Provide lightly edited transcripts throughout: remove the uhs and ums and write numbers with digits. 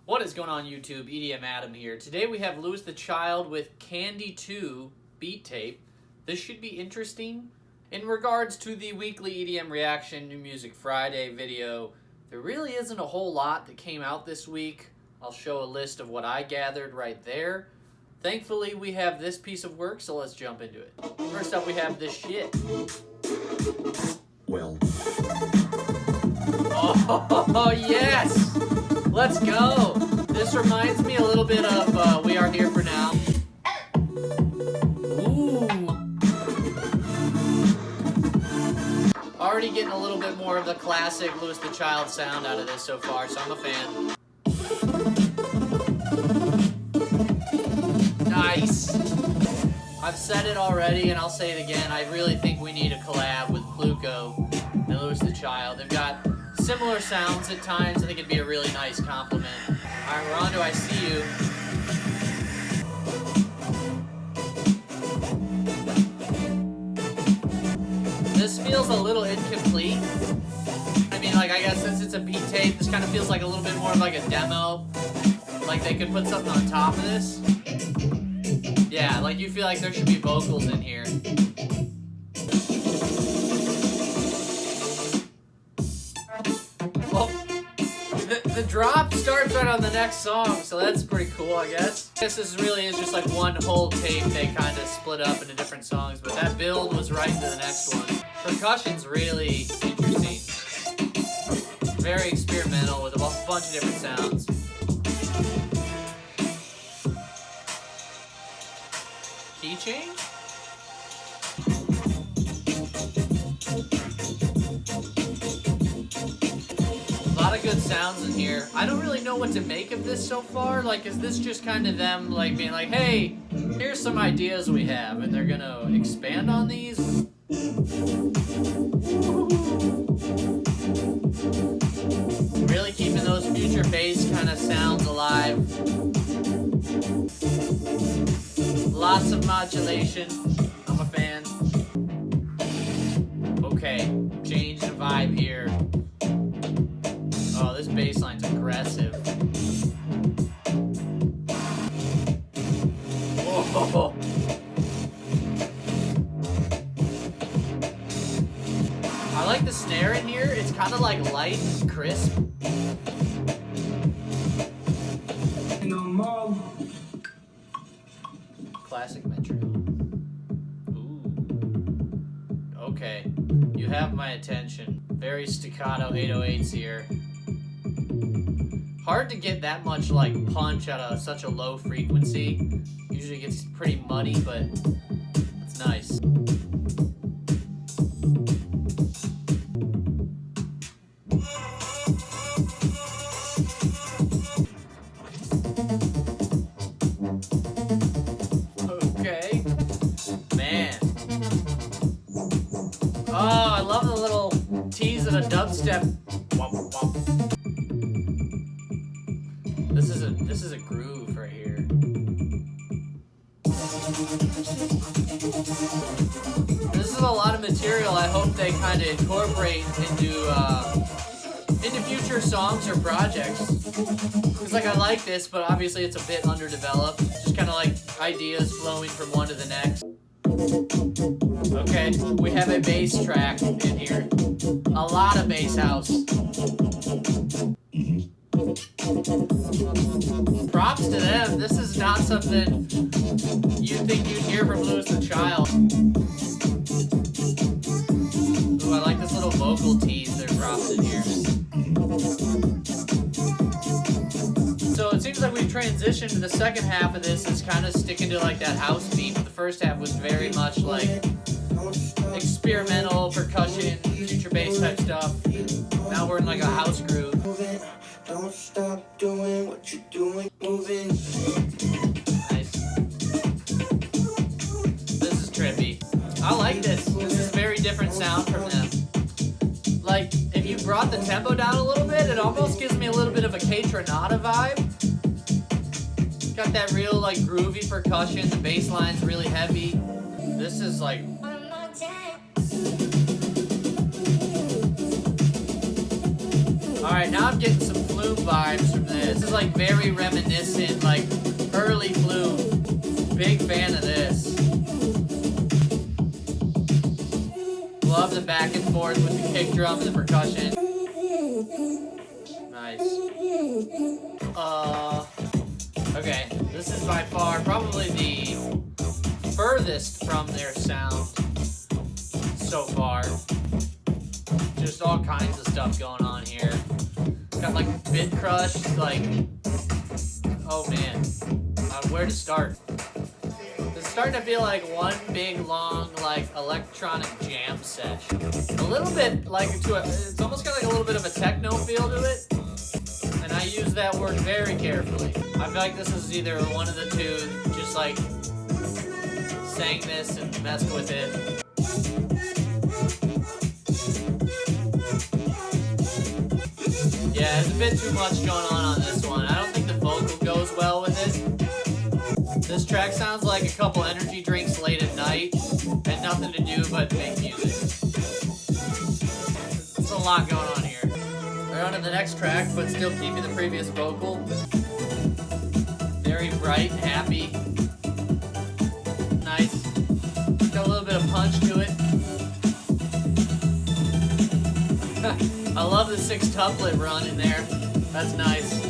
What is going on YouTube? EDM Adam here. Today we have Lose the Child with Candy 2 beat tape. This should be interesting. In regards to the weekly EDM Reaction New Music Friday video, there really isn't a whole lot that came out this week. I'll show a list of what I gathered right there. Thankfully we have this piece of work, so let's jump into it. First up we have this shit. Well. Oh yes! Let's go! This reminds me a little bit of We Are Here For Now. Ooh! Already getting a little bit more of the classic Lose the Child sound out of this so far, so I'm a fan. Nice! I've said it already and I'll say it again, I really think we need a collab with Pluko and Lose the Child. They've got similar sounds at times. I think it'd be a really nice compliment. Alright, we're on to I See You. This feels a little incomplete. I mean, like, I guess since it's a beat tape, this kind of feels like a little bit more of like a demo. Like they could put something on top of this. Yeah, like you feel like there should be vocals in here. Well, the drop starts right on the next song, so that's pretty cool, I guess. I guess this really is just like one whole tape they kind of split up into different songs, but that build was right into the next one. Percussion's really interesting. Very experimental with a bunch of different sounds. Key change? A lot of good sounds in here. I don't really know what to make of this so far. Like, is this just kind of them like being like, hey, here's some ideas we have, and they're gonna expand on these? Really keeping those future bass kind of sounds alive. Lots of modulation. I'm a fan. Okay, change the vibe here. Oh, this bass line's aggressive. Whoa. I like the snare in here. It's kind of like light and crisp. Classic Metro. Ooh. Okay. You have my attention. Very staccato 808s here. Hard to get that much like punch out of such a low frequency. Usually it gets pretty muddy, but it's nice. Okay. Man. Oh, I love the little tease of a dubstep. Womp, womp. This is a groove right here. This is a lot of material I hope they kind of incorporate into future songs or projects. Because like I like this, but obviously it's a bit underdeveloped. Just kind of like ideas flowing from one to the next. Okay, we have a bass track in here. A lot of bass house. Props to them. This is not something you think you'd hear from Lose the Child. Ooh, I like this little vocal tease they're dropping in here. So it seems like we've transitioned to the second half of this is kind of sticking to like that house beat. The first half was very much like experimental percussion, future bass type stuff. Now we're in like a house groove. Don't stop doing what you're doing, moving. Nice. This is trippy. I like this. This is a very different sound from them. Like, if you brought the tempo down a little bit, it almost gives me a little bit of a K-Tronada vibe. It's got that real, like, groovy percussion. The bass line's really heavy. This is like... Alright, now I'm getting some fluid Flume vibes from this. This is like very reminiscent, like early Flume. Big fan of this. Love the back and forth with the kick drum and the percussion. Nice. Okay, this is by far probably the furthest from their sound so far. Just all kinds of stuff going on here. Got like bit crush, like, oh man, where to start? It's starting to feel like one big long like electronic jam session. A little bit like it's almost got like a little bit of a techno feel to it. And I use that word very carefully. I feel like this is either one of the two, just like sang this and messed with it. Yeah, there's a bit too much going on this one. I don't think the vocal goes well with it. This track sounds like a couple energy drinks late at night and nothing to do but make music. There's a lot going on here. We're on to the next track, but still keeping the previous vocal. Very bright, happy. Nice. Got a little bit of punch to it. I love the 6-tuplet run in there. That's nice.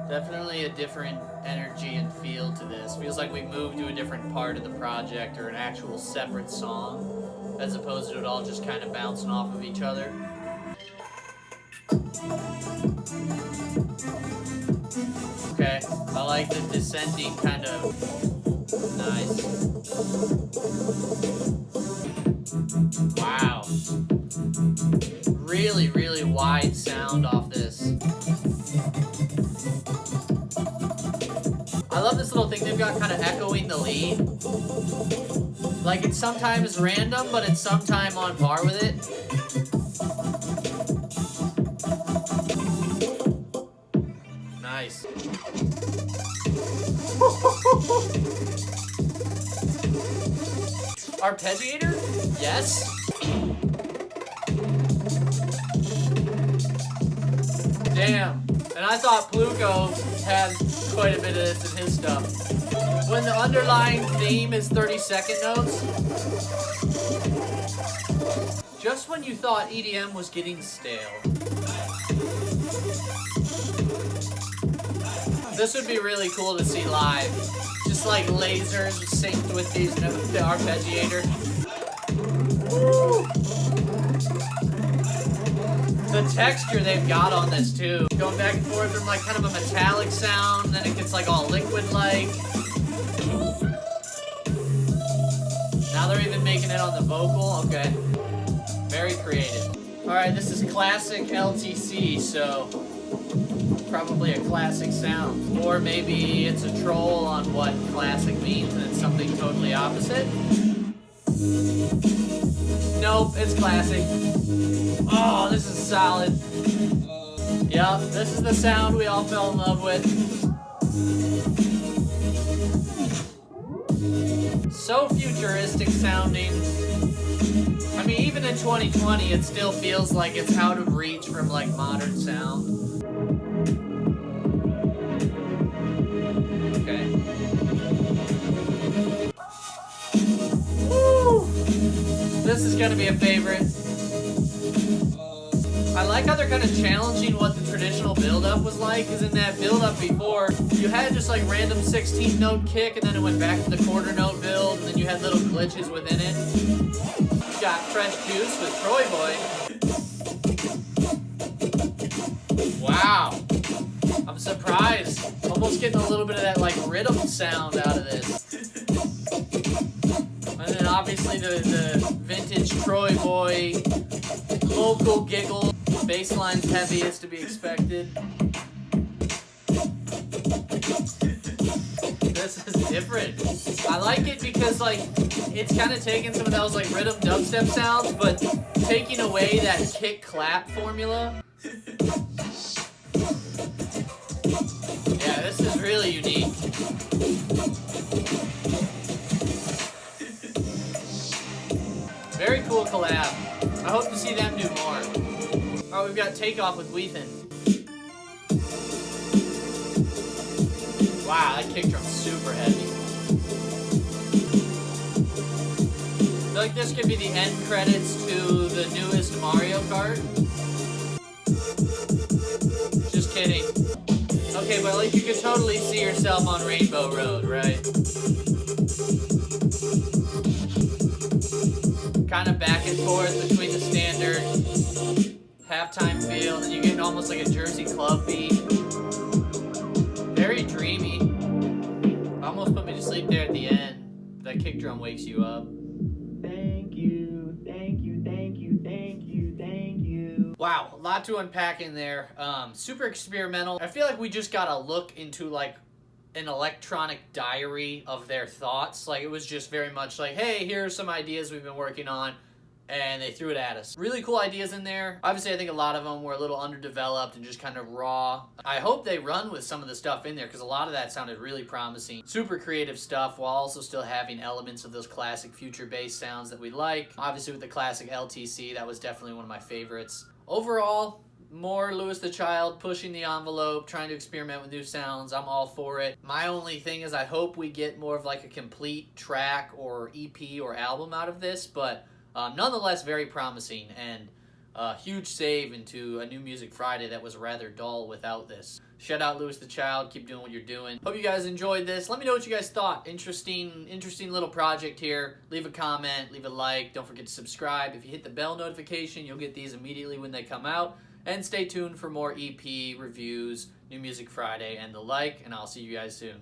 Definitely a different energy and feel to this. Feels like we moved to a different part of the project or an actual separate song, as opposed to it all just kind of bouncing off of each other. Okay, I like the descending kind of nice. Wow. Really, really wide sound off this. I love this little thing they've got kind of echoing the lead. Like it's sometimes random, but it's sometime on par with it. Nice. Arpeggiator? Yes. Damn. And I thought Pluko had quite a bit of this in his stuff. When the underlying theme is 30-second notes. Just when you thought EDM was getting stale. This would be really cool to see live. Just like lasers synced with these notes, the arpeggiator. Woo! The texture they've got on this too. Going back and forth from like kind of a metallic sound, and then it gets like all liquid-like. Now they're even making it on the vocal. Okay. Very creative. Alright, this is classic LTC, so probably a classic sound. Or maybe it's a troll on what classic means and it's something totally opposite. Nope, it's classic. Oh, this is solid. Yep, this is the sound we all fell in love with. So futuristic sounding. I mean, even in 2020, it still feels like it's out of reach from like modern sound. Okay. Woo! This is gonna be a favorite. I like how they're kind of challenging what the traditional build-up was like, because in that build-up before, you had just like random 16-note kick, and then it went back to the quarter note build, and then you had little glitches within it. You got fresh juice with Troyboi. Wow. I'm surprised. Almost getting a little bit of that like rhythm sound out of this. And then obviously the vintage Troyboi vocal giggle. Bassline's heavy as to be expected. This is different. I like it because like it's kind of taking some of those like rhythm dubstep sounds, but taking away that kick clap formula. Yeah, this is really unique. Very cool collab. I hope to see them do more. Alright, we've got Takeoff with Whethan. kick drum's super heavy. I feel like this could be the end credits to the newest Mario Kart. Just kidding. Okay, but like you could totally see yourself on Rainbow Road, right? Kind of back and forth between the standard halftime feel, and you're getting almost like a Jersey club beat. Very dreamy. Almost put me to sleep there at the end. That kick drum wakes you up. Thank you, thank you, thank you, thank you, thank you. Wow, a lot to unpack in there. Super experimental. I feel like we just got a look into like an electronic diary of their thoughts. Like it was just very much like, hey, here are some ideas we've been working on, and they threw it at us. Really cool ideas in there. Obviously, I think a lot of them were a little underdeveloped and just kind of raw. I hope they run with some of the stuff in there because a lot of that sounded really promising. Super creative stuff while also still having elements of those classic future bass sounds that we like. Obviously, with the classic LTC, that was definitely one of my favorites. Overall, more Louis the Child pushing the envelope, trying to experiment with new sounds. I'm all for it. My only thing is I hope we get more of like a complete track or EP or album out of this, but nonetheless very promising and a huge save into a new Music Friday that was rather dull without this. Shout out Louis the Child. Keep doing what you're doing. Hope you guys enjoyed this. Let me know what you guys thought. Interesting little project here. Leave a comment, leave a like. Don't forget to subscribe. If you hit the bell notification, you'll get these immediately when they come out. And stay tuned for more EP reviews, New Music Friday, and the like. And I'll see you guys soon.